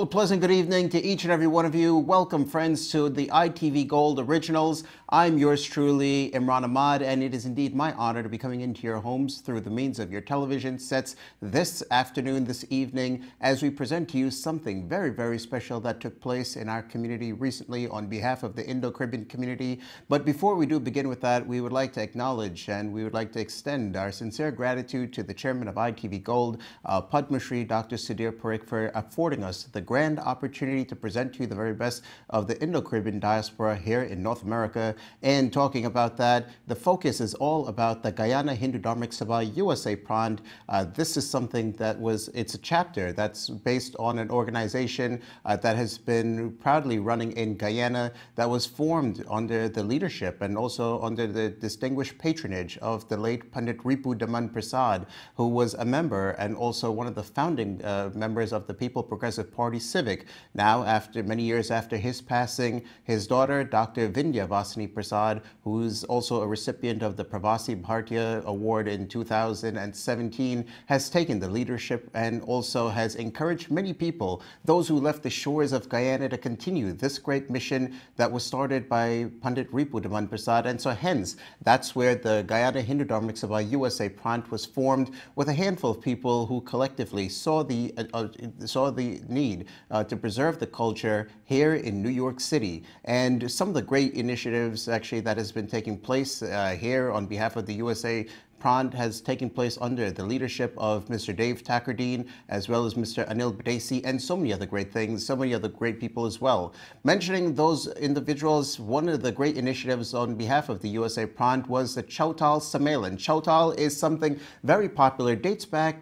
wonderful, pleasant good evening to each and every one of you. Welcome, friends, to the ITV Gold Originals. I'm yours truly, Imran Ahmad, and it is indeed my honor to be coming into your homes through the means of your television sets this afternoon, this evening, as we present to you something very, very special that took place in our community recently on behalf of the Indo-Caribbean community. But before we do begin with that, we would like to acknowledge and we would like to extend our sincere gratitude to the chairman of ITV Gold, Padma Shri Dr. Sudhir Parikh, for affording us the grand opportunity to present to you the very best of the Indo-Caribbean diaspora here in North America. And talking about that, the focus is all about the Guyana Hindu Dharmic Sabha USA Praant. This is something that it's a chapter that's based on an organization that has been proudly running in Guyana, that was formed under the leadership and also under the distinguished patronage of the late Pandit Ripu Daman Prasad, who was a member and also one of the founding members of the People Progressive Party Civic. Now, after many years after his passing, his daughter, Dr. Vindhya Vasini Prasad, who's also a recipient of the Pravasi Bhartiya Award in 2017, has taken the leadership and also has encouraged many people, those who left the shores of Guyana, to continue this great mission that was started by Pandit Ripu Daman Prasad. And so hence, that's where the Guyana Hindu Dharmic Sabha USA Praant was formed, with a handful of people who collectively saw the need to preserve the culture here in New York City. And some of the great initiatives actually that has been taking place here on behalf of the USA Praant has taken place under the leadership of Mr. Dave Tackerdine, as well as Mr. Anil Badesi, and so many other great things, so many other great people as well. Mentioning those individuals, one of the great initiatives on behalf of the USA Praant was the Chowtaal Samelan. Chowtaal is something very popular, dates back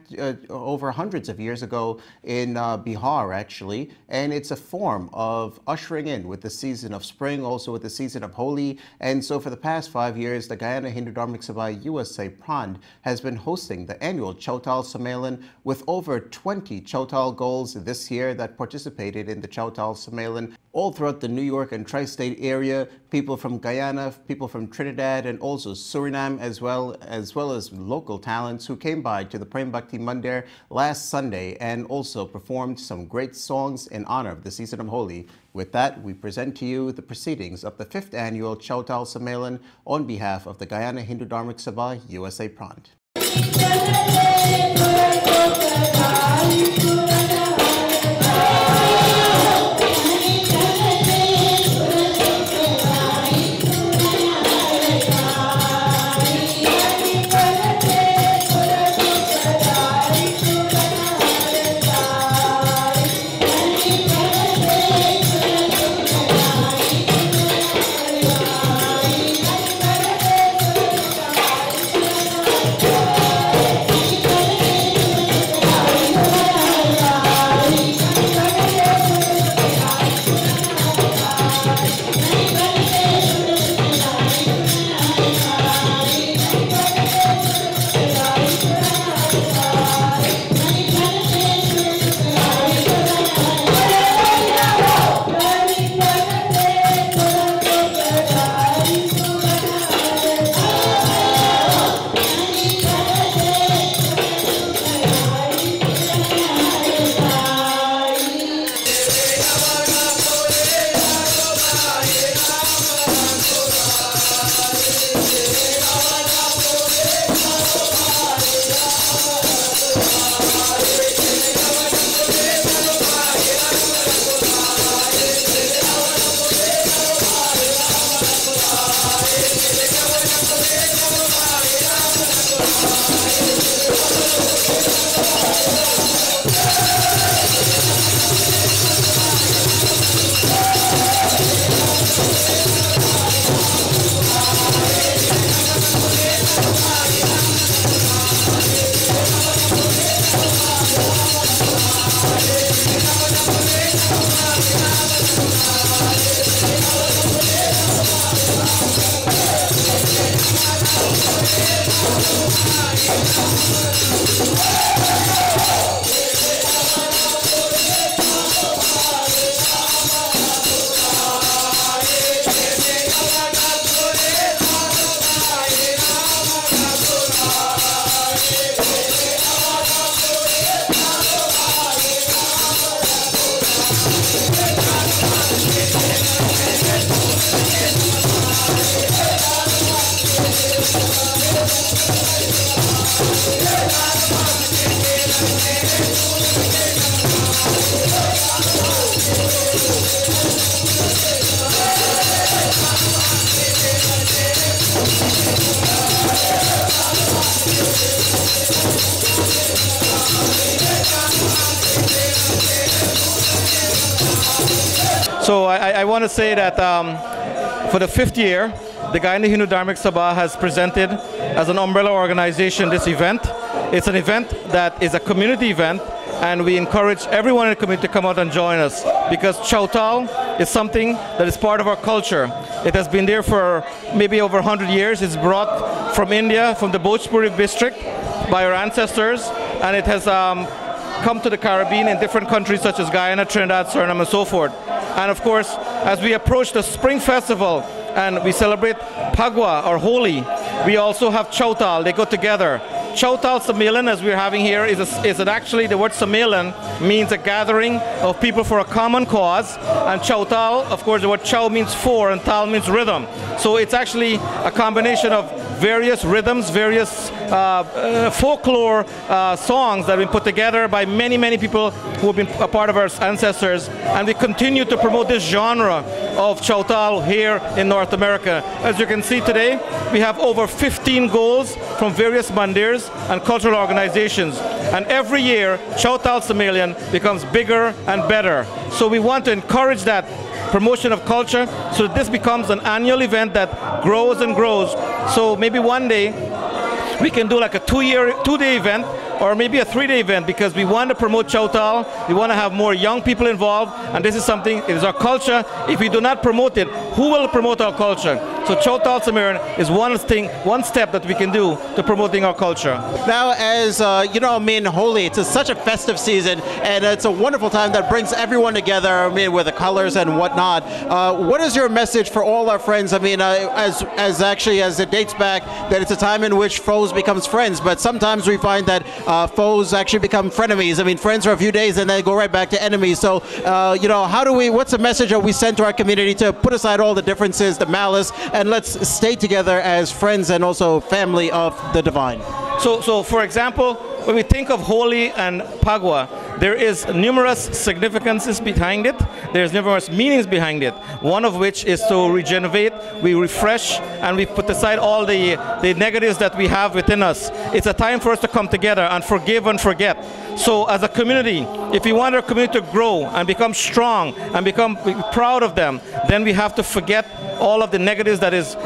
over hundreds of years ago in Bihar, actually, and it's a form of ushering in with the season of spring, also with the season of Holi. And so for the past 5 years, the Guyana Hindu Dharmic Sabha USA Praant has been hosting the annual Chowtaal Samelan, with over 20 Chowtaal goals this year that participated in the Chowtaal Samelan all throughout the New York and tri-state area. People from Guyana, people from Trinidad, and also Suriname, as well as local talents who came by to the Prem Bhakti Mandir last Sunday and also performed some great songs in honor of the season of Holi. With that, we present to you the proceedings of the 5th annual Chowtaal Samelan on behalf of the Guyana Hindu Dharmic Sabha USA Praant. So I want to say that for the 5th year, the Guyana Hindu Dharmic Sabha has presented as an umbrella organization this event. It's an event that is a community event, and we encourage everyone in the community to come out and join us, because Chowtaal is something that is part of our culture. It has been there for maybe over 100 years. It's brought from India, from the Bhojpuri district by our ancestors, and it has come to the Caribbean in different countries such as Guyana, Trinidad, Suriname, and so forth. And of course, as we approach the Spring Festival and we celebrate Phagwa or Holi, we also have Chowtaal. They go together. Chowtaal Samelan, as we're having here, is actually the word Samelan means a gathering of people for a common cause. And Chowtaal, of course, the word Chow means four and Tal means rhythm. So it's actually a combination of various rhythms, various folklore songs that have been put together by many, many people who have been a part of our ancestors. And we continue to promote this genre of Chowtaal here in North America. As you can see today, we have over 15 goals from various mandirs and cultural organizations. And every year, Chowtaal Samelan becomes bigger and better. So we want to encourage that promotion of culture so that this becomes an annual event that grows and grows. So maybe one day we can do like a two-day event, or maybe a 3-day event, because we want to promote Chowtaal. We want to have more young people involved, and this is something, it is our culture. If we do not promote it, who will promote our culture? So Chowtaal Samelan is one step that we can do to promoting our culture. Now, as you know, I mean, Holi, it's such a festive season, and it's a wonderful time that brings everyone together, I mean, with the colors and whatnot. What is your message for all our friends? I mean, as it dates back, that it's a time in which foes becomes friends, but sometimes we find that foes actually become frenemies. I mean, friends for a few days and then go right back to enemies. So, you know, what's the message that we send to our community to put aside all the differences, the malice, and let's stay together as friends and also family of the divine? So for example, when we think of Holi and Phagwa, there is numerous significances behind it. There's numerous meanings behind it. One of which is to regenerate, we refresh, and we put aside all the negatives that we have within us. It's a time for us to come together and forgive and forget. So as a community, if we want our community to grow and become strong and become proud of them, then we have to forget all of the negatives that is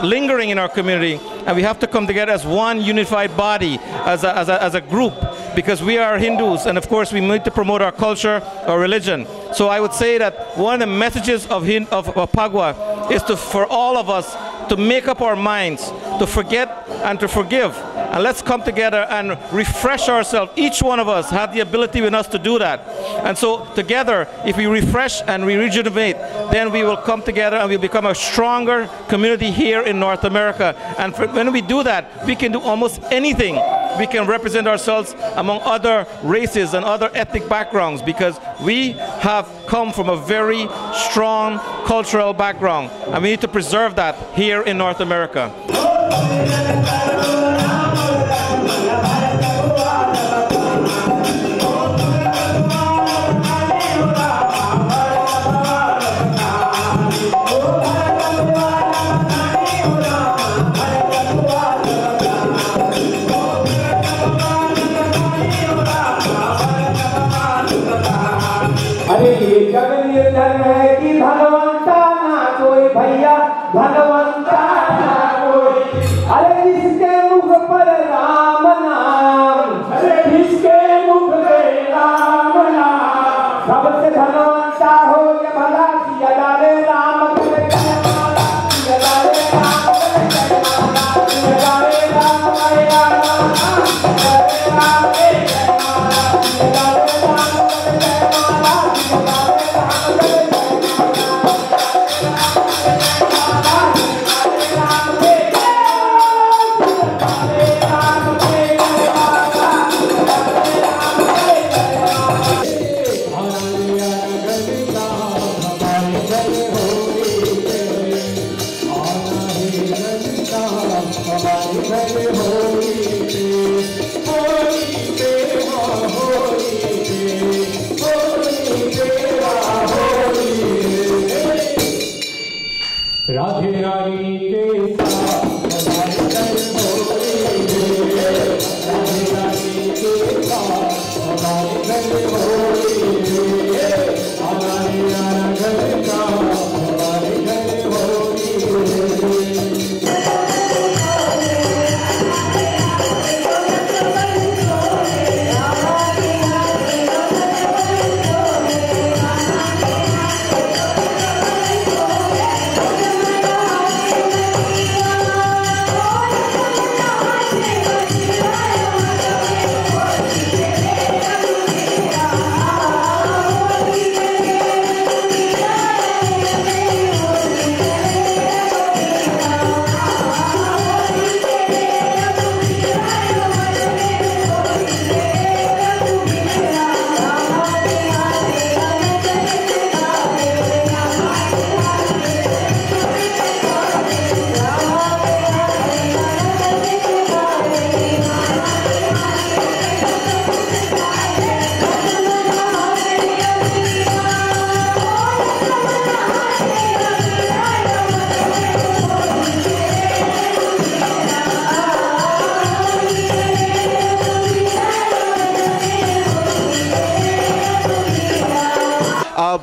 lingering in our community, and we have to come together as one unified body, as a group, because we are Hindus, and of course we need to promote our culture, our religion. So I would say that one of the messages of Phagwa is for all of us to make up our minds, to forget and to forgive. And let's come together and refresh ourselves. Each one of us have the ability in us to do that. And so together, if we refresh and we rejuvenate, then we will come together and we'll become a stronger community here in North America. And when we do that, we can do almost anything. We can represent ourselves among other races and other ethnic backgrounds, because we have come from a very strong cultural background, and we need to preserve that here in North America. भगवंता ना कोई अरे जिसके मुख राधे रानी के साथ हमारे घर होली है, राधे रानी के साथ हमारे घर होली है, हमारे घर का हमारे घर होली है।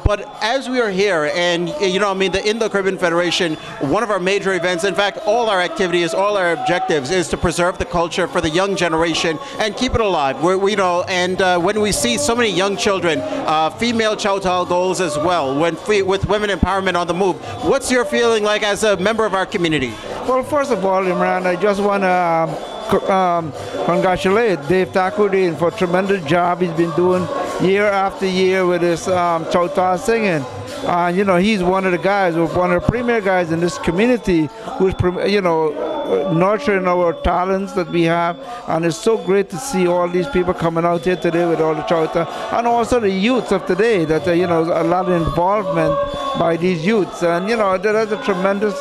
But as we are here, and you know, I mean, the Indo-Caribbean Federation, one of our major events, in fact, all our activities, all our objectives, is to preserve the culture for the young generation and keep it alive. We know, and when we see so many young children, female Chowtaal goals as well, with women empowerment on the move, what's your feeling like as a member of our community? Well, first of all, Imran, I just want to congratulate Dave Takudin for a tremendous job he's been doing year after year with his Chowtaal singing. You know, he's one of the guys, one of the premier guys in this community who's, you know, nurturing our talents that we have. And it's so great to see all these people coming out here today with all the Chowtaal, and also the youths of today, that, you know, a lot of involvement by these youths. And, you know, there's a tremendous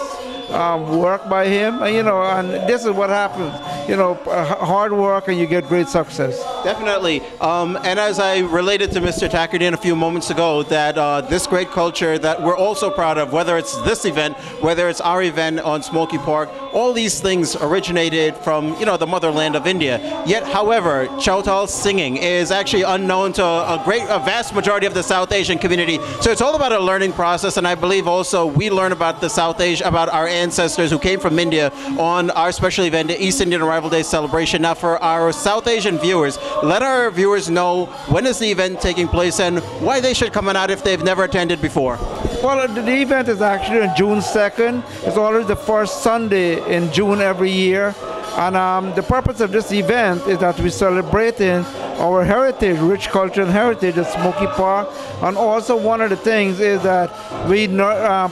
work by him, you know, and this is what happens, you know, hard work and you get great success. Definitely. And as I related to Mr. Takerdin a few moments ago, that this great culture that we're also proud of, whether it's this event, whether it's our event on Smoky Park, all these things originated from, you know, the motherland of India. Yet, however, Chowtaal singing is actually unknown to a vast majority of the South Asian community. So it's all about a learning process, and I believe also we learn about the South Asia, about our ancestors who came from India on our special event, the East Indian Arrival Day celebration. Now, for our South Asian viewers, let our viewers know when is the event taking place and why they should come out if they've never attended before. Well, the event is actually on June 2nd. It's always the first Sunday in June every year. And the purpose of this event is that we're celebrating our heritage, rich culture and heritage at Smoky Park. And also one of the things is that we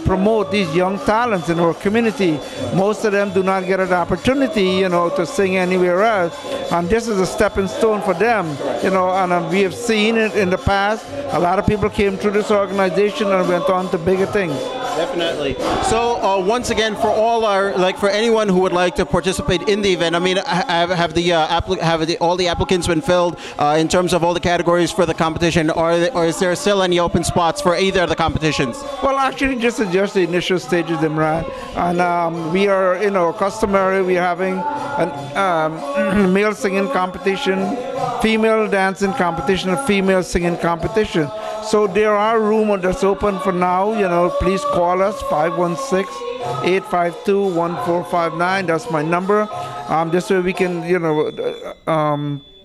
promote these young talents in our community. Most of them do not get an opportunity, you know, to sing anywhere else. And this is a stepping stone for them, you know, and we have seen it in the past. A lot of people came through this organization and went on to bigger things. Definitely. So once again, for all our, like, for anyone who would like to participate in the event, I mean, have all the applicants been filled in terms of all the categories for the competition, or is there still any open spots for either of the competitions? Well, actually, this is just the initial stages, Imran, and we are, you know, customary. We're having a male singing competition, female dancing competition, and female singing competition. So there are rooms that's open for now. You know, please call us 516-852-1459. That's my number. This way we can, you know,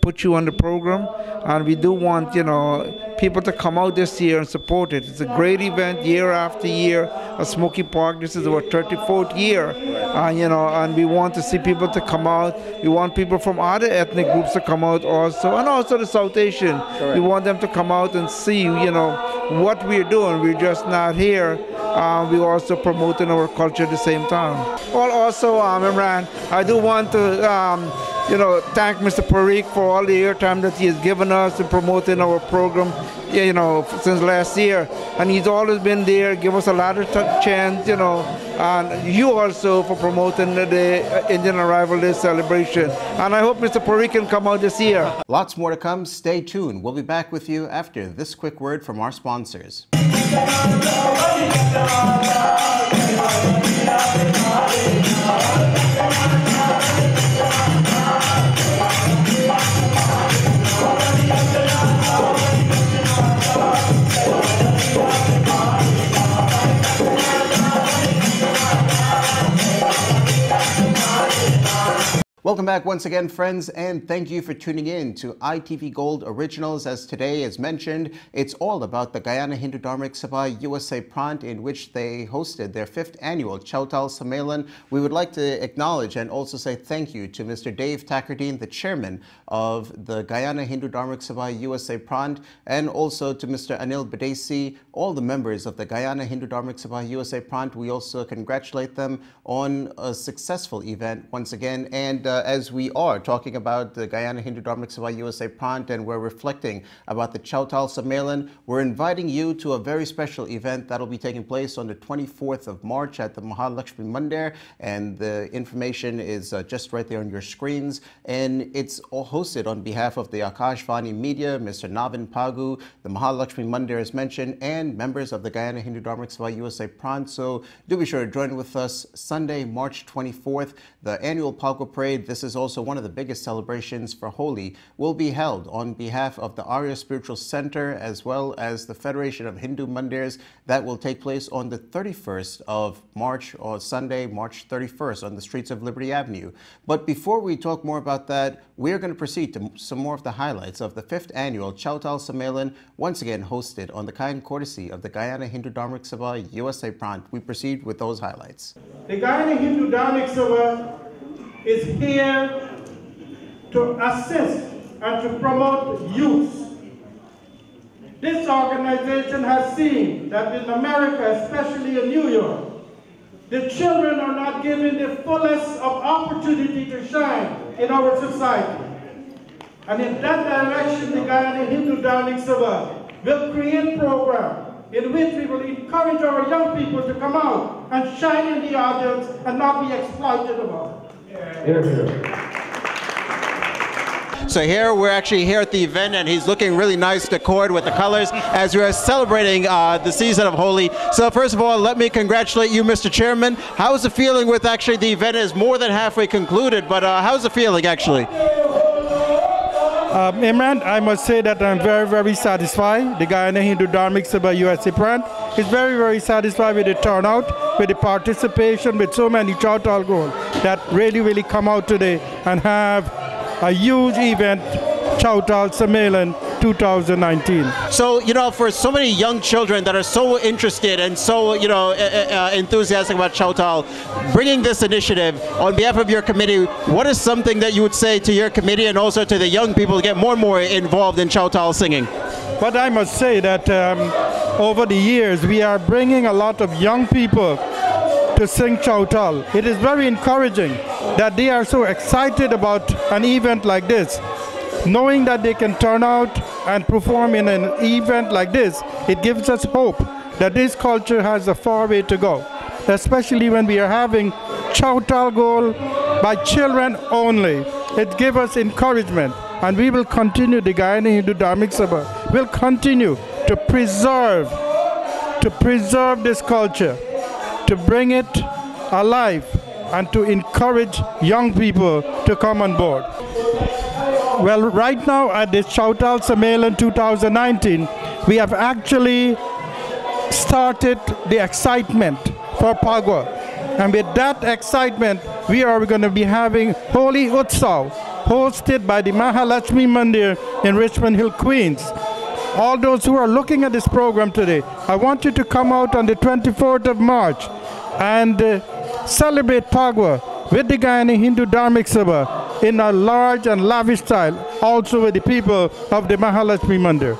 put you on the program. And we do want, you know, people to come out this year and support it. It's a great event year after year at Smoky Park. This is our 34th year, you know, and we want to see people to come out. We want people from other ethnic groups to come out also, and also the South Asian. Correct. We want them to come out and see, you know, what we're doing. We're just not here. We're also promoting our culture at the same time. Well, also, Imran, I do want to thank Mr. Parikh for all the airtime that he has given us in promoting our program, since last year. And he's always been there, give us a lot of chance, and you also for promoting the Indian Arrival Day celebration. And I hope Mr. Parikh can come out this year. Lots more to come. Stay tuned. We'll be back with you after this quick word from our sponsors. Welcome back once again, friends, and thank you for tuning in to ITV Gold Originals. As today, as mentioned, it's all about the Guyana Hindu Dharmic Sabha USA Praant, in which they hosted their 5th annual Chowtaal Samelan. We would like to acknowledge and also say thank you to Mr. Dave Tackerdine, the chairman of the Guyana Hindu Dharmic Sabha USA Praant, and also to Mr. Anil Badesi, all the members of the Guyana Hindu Dharmic Sabha USA Praant. We also congratulate them on a successful event once again. And as we are talking about the Guyana Hindu Dharmic Sabha USA Praant and we're reflecting about the Chowtaal Samelan, we're inviting you to a very special event that'll be taking place on the 24th of March at the Mahalakshmi Mandir, and the information is just right there on your screens. And it's all hosted on behalf of the Akashvani Media, Mr. Navin Pagu, the Mahalakshmi Mandir as mentioned, and members of the Guyana Hindu Dharmic Sabha USA Praant. So do be sure to join with us Sunday, March 24th, the annual Palco Parade. This is also one of the biggest celebrations for Holi, will be held on behalf of the Arya Spiritual Center as well as the Federation of Hindu Mandirs. That will take place on the 31st of March, or Sunday, March 31st, on the streets of Liberty Avenue. But before we talk more about that, we're going to proceed to some more of the highlights of the 5th annual Chowtaal Samelan, once again hosted on the kind courtesy of the Guyana Hindu Dharmic Sabha USA Praant. We proceed with those highlights. The Guyana Hindu Dharmic Sabha is here to assist and to promote youth. This organization has seen that in America, especially in New York, the children are not given the fullest of opportunity to shine in our society. And in that direction, the Guyana Hindu Dharmic Sabha will create programs in which we will encourage our young people to come out and shine in the audience and not be exploited about it. Here, here. So here, we're actually here at the event, and he's looking really nice, decorated with the colors, as we are celebrating the season of Holi. So first of all, let me congratulate you, Mr. Chairman. How's the feeling with actually the event is more than halfway concluded, but how's the feeling actually? Imran, I must say that I'm very, very satisfied. The Guyana Hindu Dharmic Sabha USA Praant is very, very satisfied with the turnout, with the participation, with so many Chowtaal girls that really come out today and have a huge event, Chowtaal Samelan 2019. So, for so many young children that are so interested and so, enthusiastic about Chowtaal, bringing this initiative on behalf of your committee, what is something that you would say to your committee and also to the young people to get more and more involved in Chowtaal singing? But I must say that over the years, we are bringing a lot of young people to sing Chowtaal. It is very encouraging that they are so excited about an event like this. Knowing that they can turn out and perform in an event like this, it gives us hope that this culture has a far way to go, especially when we are having Chowtaal goal by children only. It gives us encouragement, and we will continue, the Guyana Hindu Dharmic Sabha will continue to preserve this culture, to bring it alive, and to encourage young people to come on board. Well, right now at this Chowtaal Samelan 2019, we have actually started the excitement for Pagwa. And with that excitement, we are going to be having Holi Utsav, hosted by the Mahalakshmi Mandir in Richmond Hill, Queens. All those who are looking at this program today, I want you to come out on the 24th of March and celebrate Pagwa with the Guyana Hindu Dharmic Sabha in a large and lavish style, also with the people of the Mahalakshmi Mandir.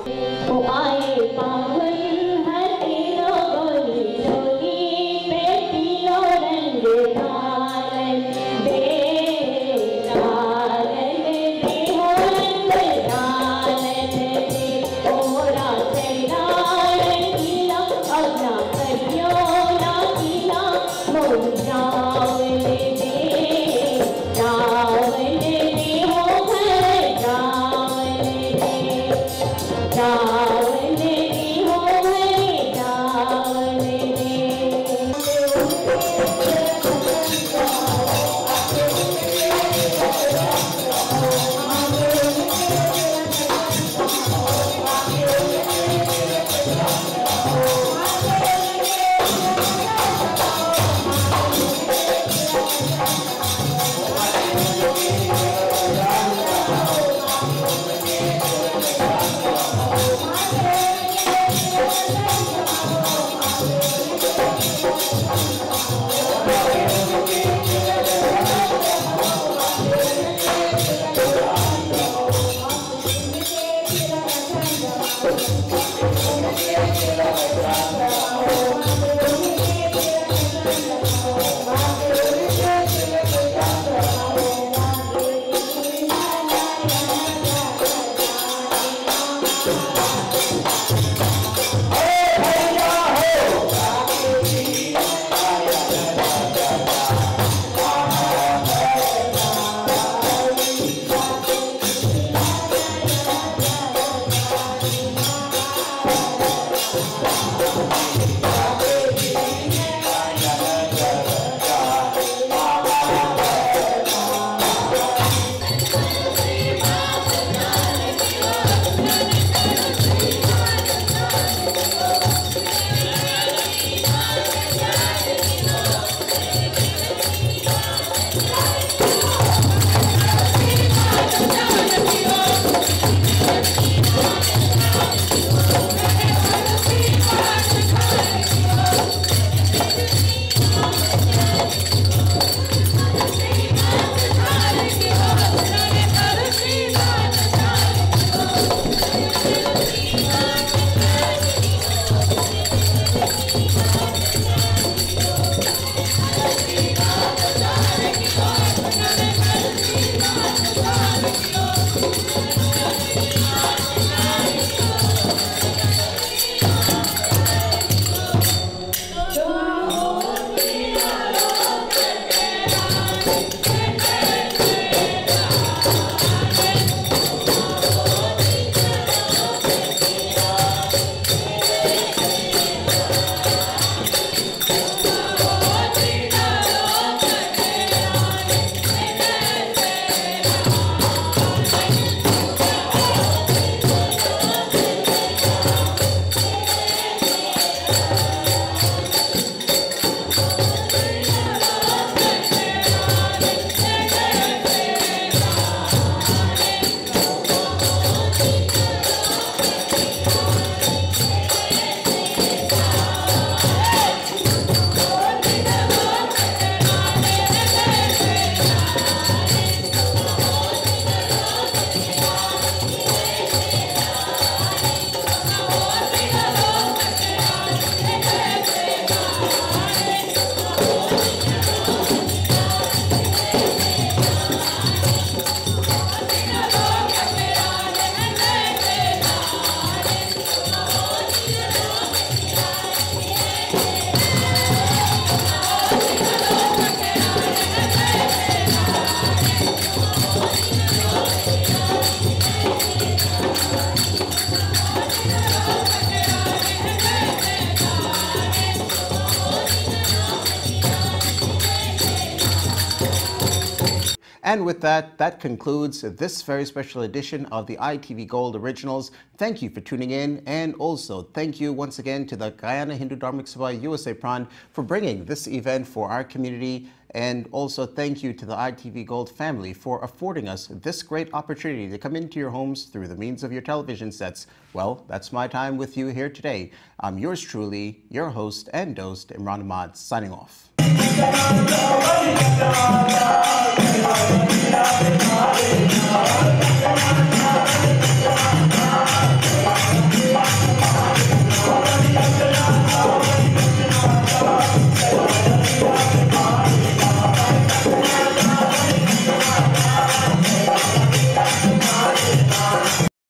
And with that, that concludes this very special edition of the ITV Gold Originals. Thank you for tuning in, and also thank you once again to the Guyana Hindu Dharmic Sabha USA Praant for bringing this event for our community. And also thank you to the ITV Gold family for affording us this great opportunity to come into your homes through the means of your television sets. Well, that's my time with you here today. I'm yours truly, your host and host, Imran Ahmad, signing off.